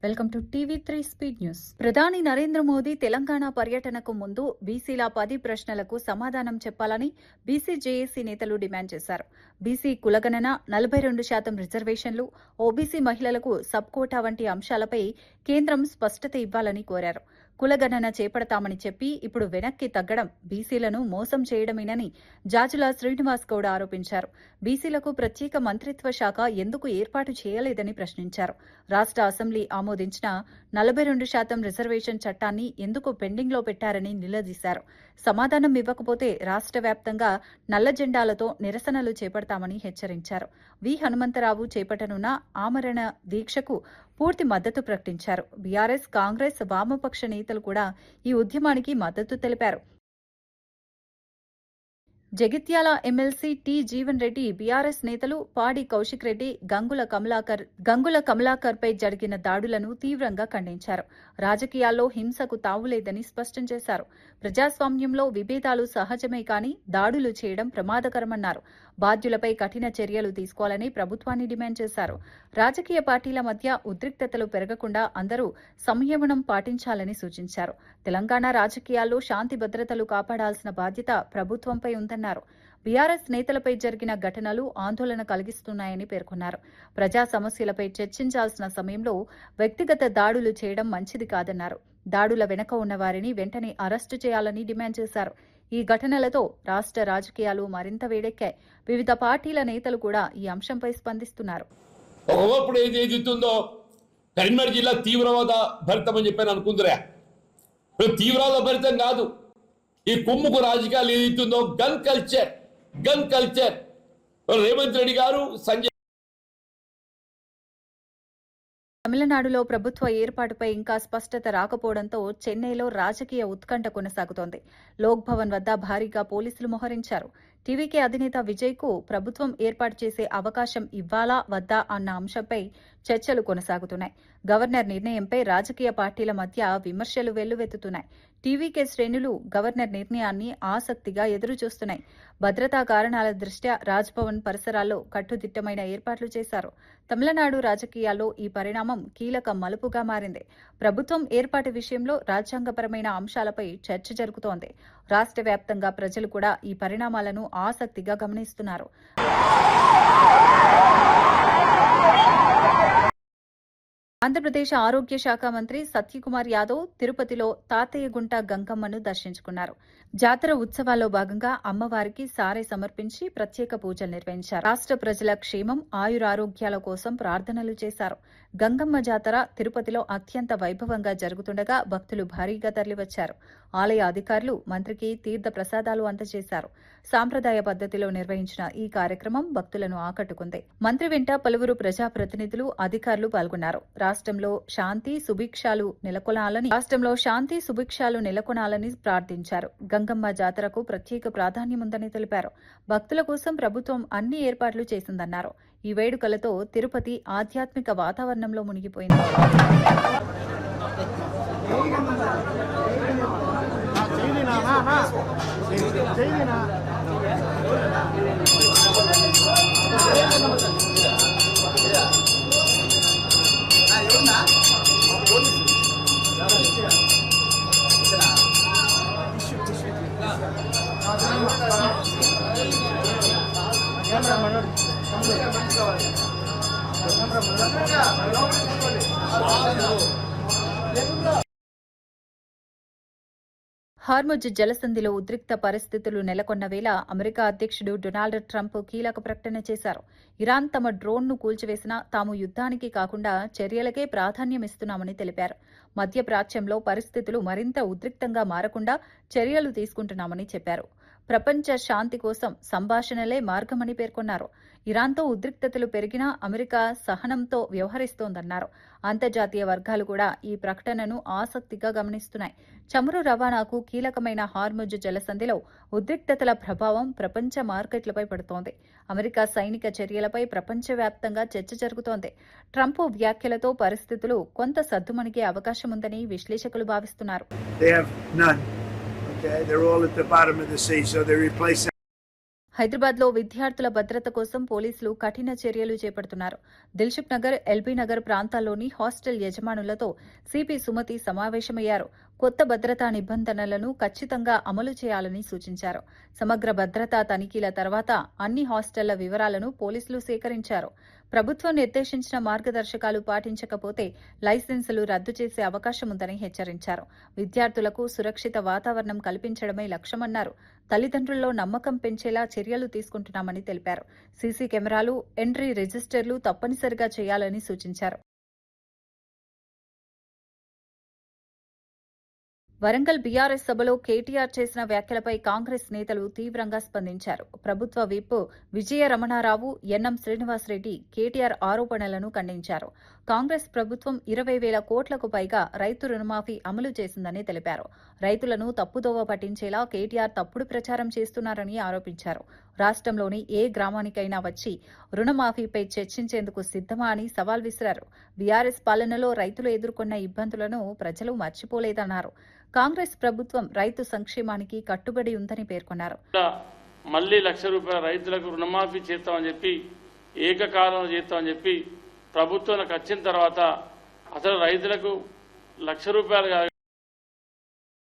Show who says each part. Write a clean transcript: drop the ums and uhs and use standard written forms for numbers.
Speaker 1: Welcome to TV three speed news. ప్రధాని నరేంద్ర మోదీ తెలంగాణ పర్యటనకు ముందు బీసీల 10 ప్రశ్నలకు సమాధానం చెప్పాలని బీసీ జేఏసీ నేతలు డిమాండ్ చేశారు. బీసీ కులగణన, 42% రిజర్వేషన్లు, ఓబీసీ మహిళలకు సబ్ కోటా వంటి అంశాలపై కేంద్రం స్పష్టత ఇవ్వాలని కోరారు. కులగణన చేపడతామని చెప్పి ఇప్పుడు వెనక్కి తగ్గడం బీసీలను మోసం చేయడమేనని జాజుల శ్రీనివాస్ గౌడ ఆరోపించారు. బీసీలకు ప్రత్యేక మంత్రిత్వ శాఖ ఎందుకు ఏర్పాటు చేయలేదని ప్రశ్నించారు. రాష్ట్ర అసెంబ్లీ ఆమోదించిన 42% రిజర్వేషన్ చట్టాన్ని ఎందుకు పెండింగ్లో పెట్టారని నిలదీశారు. సమాధానం ఇవ్వకపోతే రాష్ట్ర వ్యాప్తంగా నల్ల జెండాలతో నిరసనలు చేపడతామని హెచ్చరించారు. వి హనుమంతరావు చేపట్టనున్న ఆమరణ దీక్షకు పూర్తి మద్దతు ప్రకటించారు. బీఆర్ఎస్, కాంగ్రెస్, వామపక్ష నేతలు కూడా ఈ ఉద్యమానికి మద్దతు తెలిపారు. Jagtial MLC T Jeevan Reddy, BRS నేతలు పాడి కౌశిక్ రెడ్డి, గంగుల కమలాకర్ పై జరిగిన దాడులను తీవ్రంగా ఖండించారు. రాజకీయాల్లో హింసకు తావులేదని స్పష్టం చేశారు. ప్రజాస్వామ్యంలో విభేదాలు సహజమే కానీ దాడులు చేయడం ప్రమాదకరమన్నారు. బాధ్యులపై కఠిన చర్యలు తీసుకోవాలని ప్రభుత్వాన్ని డిమాండ్ చేశారు. రాజకీయ పార్టీల మధ్య ఉద్రిక్తతలు పెరగకుండా అందరూ సంయమనం పాటించాలని సూచించారు. తెలంగాణ రాజకీయాల్లో శాంతి భద్రతలు కాపాడాల్సిన బాధ్యత ప్రభుత్వంపై ఉందన్నారు. బీఆర్ఎస్ నేతలపై జరిగిన ఘటనలు ఆందోళన కలిగిస్తున్నాయని పేర్కొన్నారు. ప్రజా సమస్యలపై చర్చించాల్సిన సమయంలో వ్యక్తిగత దాడులు చేయడం మంచిది కాదన్నారు. దాడుల వెనుక ఉన్న వారిని వెంటనే అరెస్టు చేయాలని డిమాండ్ చేశారు. ఈ ఘటనలతో రాష్ట్ర రాజకీయాలు మరింత వేడెక్కాయి. వివిధ పార్టీల నేతలు కూడా ఈ అంశంపై స్పందిస్తున్నారు.
Speaker 2: ఒకప్పుడు ఏదైతుందో కరీంనగర్ జిల్లా తీవ్రవాద భరితం అని చెప్పాను అనుకుందరా, తీవ్రవాద భరితం కాదు. ఈ కుమ్ముకు రాజకీయాలు ఏదైతుందో గన్ కల్చర్ రేవంత్ రెడ్డి గారు, సంజయ్.
Speaker 1: తమిళనాడులో ప్రభుత్వ ఏర్పాటుపై ఇంకా స్పష్టత రాకపోవడంతో చెన్నైలో రాజకీయ ఉత్కంఠ కొనసాగుతోంది. లోక్ భవన్ వద్ద భారీగా పోలీసులు మోహరించారు. టీవీకే అధినేత విజయ్కు ప్రభుత్వం ఏర్పాటు చేసే అవకాశం ఇవ్వాలా వద్దా అన్న అంశంపై చర్చలు కొనసాగుతున్నాయి. గవర్నర్ నిర్ణయంపై రాజకీయ పార్టీల మధ్య విమర్శలు వెల్లువెత్తుతున్నాయి. టీవీకే శ్రేణులు గవర్నర్ నిర్ణయాన్ని ఆసక్తిగా ఎదురుచూస్తున్నాయి. భద్రతా కారణాల దృష్ట్యా రాజ్భవన్ పరిసరాల్లో కట్టుదిట్టమైన ఏర్పాట్లు చేశారు. తమిళనాడు రాజకీయాల్లో ఈ పరిణామం కీలక మలుపుగా మారింది. ప్రభుత్వం ఏర్పాటు విషయంలో రాజ్యాంగపరమైన అంశాలపై చర్చ జరుగుతోంది. రాష్ట్ర వ్యాప్తంగా ప్రజలు కూడా ఈ పరిణామాలను ఆసక్తిగా గమనిస్తున్నారు. ఆంధ్రప్రదేశ్ ఆరోగ్య శాఖ మంత్రి సత్యకుమార్ యాదవ్ తిరుపతిలో తాతయ్యగుంట గంగమ్మను దర్శించుకున్నారు. జాతర ఉత్సవాల్లో భాగంగా అమ్మవారికి సారె సమర్పించి ప్రత్యేక పూజలు నిర్వహించారు. రాష్ట్ర ప్రజల క్షేమం, ఆయురారోగ్యాల కోసం ప్రార్థనలు చేశారు. గంగమ్మ జాతర తిరుపతిలో అత్యంత వైభవంగా జరుగుతుండగా భక్తులు భారీగా తరలివచ్చారు. ఆలయ అధికారులు మంత్రికి తీర్థ ప్రసాదాలు అందజేశారు. సాంప్రదాయ పద్ధతిలో నిర్వహించిన ఈ కార్యక్రమం భక్తులను ఆకట్టుకుంది. మంత్రి వెంట పలువురు ప్రజాప్రతినిధులు, అధికారులు పాల్గొన్నారు. రాష్ట్రంలో శాంతి సుభిక్షాలు నెలకొనాలని ప్రార్థించారు. గంగమ్మ జాతరకు ప్రత్యేక ప్రాధాన్యముందని తెలిపారు. భక్తుల కోసం ప్రభుత్వం అన్ని ఏర్పాట్లు చేసిందన్నారు. ఈ వేడుకలతో తిరుపతి ఆధ్యాత్మిక వాతావరణంలో మునిగిపోయింది. హార్ముజ్ జలసంధిలో ఉద్రిక్త పరిస్థితులు నెలకొన్న వేళ అమెరికా అధ్యక్షుడు డొనాల్డ్ ట్రంప్ కీలక ప్రకటన చేశారు. ఇరాన్ తమ డ్రోన్ను కూల్చివేసినా తాము యుద్ధానికి కాకుండా చర్యలకే ప్రాధాన్యమిస్తున్నామని తెలిపారు. మధ్యప్రాచ్యంలో పరిస్థితులు మరింత ఉద్రిక్తంగా మారకుండా చర్యలు తీసుకుంటున్నామని చెప్పారు. ప్రపంచ శాంతి కోసం సంభాషణలే మార్గమని పేర్కొన్నారు. ఇరాన్తో ఉద్రిక్తతలు పెరిగినా అమెరికా సహనంతో వ్యవహరిస్తోందన్నారు. అంతర్జాతీయ వర్గాలు కూడా ఈ ప్రకటనను ఆసక్తిగా గమనిస్తున్నాయి. చమురు రవాణాకు కీలకమైన హార్ముజ్ జలసంధిలో ఉద్రిక్తతల ప్రభావం ప్రపంచ మార్కెట్లపై పడుతోంది. అమెరికా సైనిక చర్యలపై ప్రపంచవ్యాప్తంగా చర్చ జరుగుతోంది. ట్రంప్ వ్యాఖ్యలతో పరిస్థితులు కొంత సద్దుమణిగే అవకాశం ఉందని విశ్లేషకులు భావిస్తున్నారు. హైదరాబాద్లో విద్యార్థుల భద్రత కోసం పోలీసులు కఠిన చర్యలు చేపడుతున్నారు. దిల్సుఖ్ నగర్, ఎల్బీ నగర్ ప్రాంతాల్లోని హాస్టల్ యజమానులతో సిపి సుమతి సమావేశమయ్యారు. కొత్త భద్రతా నిబంధనలను ఖచ్చితంగా అమలు చేయాలని సూచించారు. సమగ్ర భద్రతా తనిఖీల తర్వాత అన్ని హాస్టళ్ల వివరాలను పోలీసులు సేకరించారు. ప్రభుత్వం నిర్దేశించిన మార్గదర్శకాలు పాటించకపోతే లైసెన్సులు రద్దు చేసే అవకాశం ఉందని హెచ్చరించారు. విద్యార్థులకు సురక్షిత వాతావరణం కల్పించడమే లక్ష్యమన్నారు. తల్లిదండ్రుల్లో నమ్మకం పెంచేలా చర్యలు తీసుకుంటున్నామని తెలిపారు. సీసీ కెమెరాలు, ఎంట్రీ రిజిస్టర్లు తప్పనిసరిగా చేయాలని సూచించారు. వరంగల్ బీఆర్ఎస్ సభలో కేటీఆర్ చేసిన వ్యాఖ్యలపై కాంగ్రెస్ నేతలు తీవ్రంగా స్పందించారు. ప్రభుత్వ విప్ విజయ రమణారావు, ఎన్ఎం శ్రీనివాసరెడ్డి కేటీఆర్ ఆరోపణలను ఖండించారు. కాంగ్రెస్ ప్రభుత్వం 20,000 కోట్లకు పైగా రైతు రుణమాఫీ అమలు చేసిందని తెలిపారు. రైతులను తప్పుదోవ పట్టించేలా కేటీఆర్ తప్పుడు ప్రచారం చేస్తున్నారని ఆరోపించారు. రాష్ట్రంలోని ఏ గ్రామానికైనా వచ్చి రుణమాఫీపై చర్చించేందుకు సిద్ధమా అని సవాల్ విసిరారు. బీఆర్ఎస్ పాలనలో రైతులు ఎదుర్కొన్న ఇబ్బందులను ప్రజలు మర్చిపోలేదన్నారు. కాంగ్రెస్ ప్రభుత్వం రైతు సంక్షేమానికి కట్టుబడి ఉందని పేర్కొన్నారు.
Speaker 3: మళ్లీ ₹1,00,000 రైతులకు రుణమాఫీ చేస్తామని చెప్పి, ఏకకాలంలో చేస్తామని చెప్పి ప్రభుత్వానికి వచ్చిన తర్వాత అసలు రైతులకు ₹1,00,000